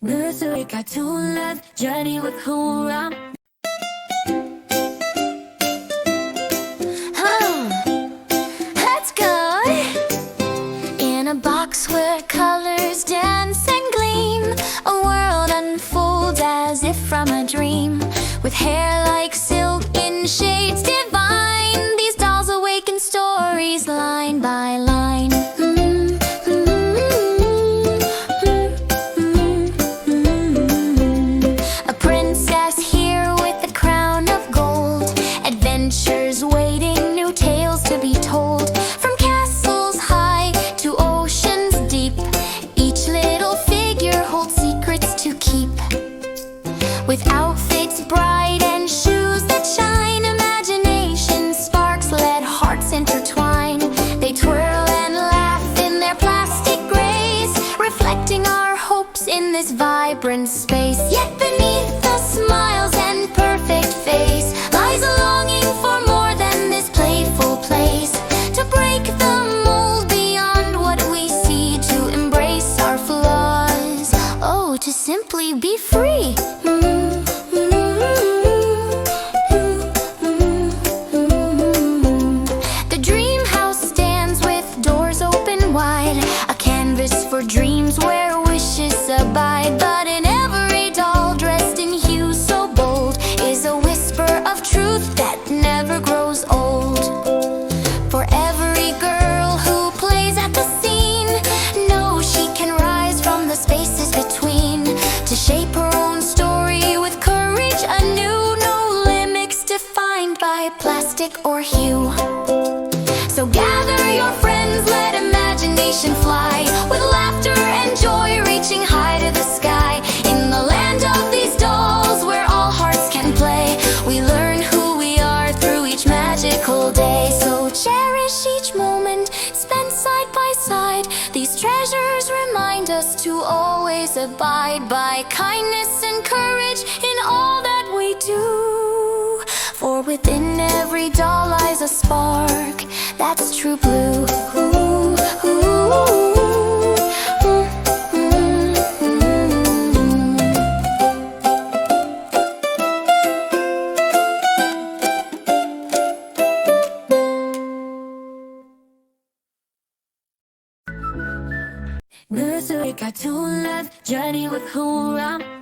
Nursery cartoon love journey with who I'm. Let's go. In a box where colors dance and gleam, a world unfolds as if from a dream. With hair like silk in shades divine, these dolls awaken stories line by line. A princess here with a crown of gold, adventures waiting, new tales to be told. From castles high to oceans deep, each little figure holds secrets to keep. With outfits bright and shoes that shine, imagination sparks, let hearts intertwine. They twirl and laugh in their plastic grace, reflecting our hopes in this vibrant space. Yet beneath the smiles and perfect face lies a longing for more than this playful place. To break the mold beyond what we see, to embrace our flaws, oh, to simply be free. The dreamhouse stands with doors open wide, a canvas for dreams where wishes abide. But in every doll dressed in hues so bold is a whisper of truth that never grows old. For every girl who plays at the scene knows she can rise from the spaces between, to shape her own story with courage anew. No limits defined by plastic or hue. So gather your friends, let imagination fly, with laughter and joy reaching high to the sky. In the land of these dolls where all hearts can play, we learn who we are through each magical day. So cherish each moment spent side by side. These treasures remind us to always abide by kindness and courage in all that we do. For within every doll lies a spark that's true blue. Nursery cartoon love journey with who I'm.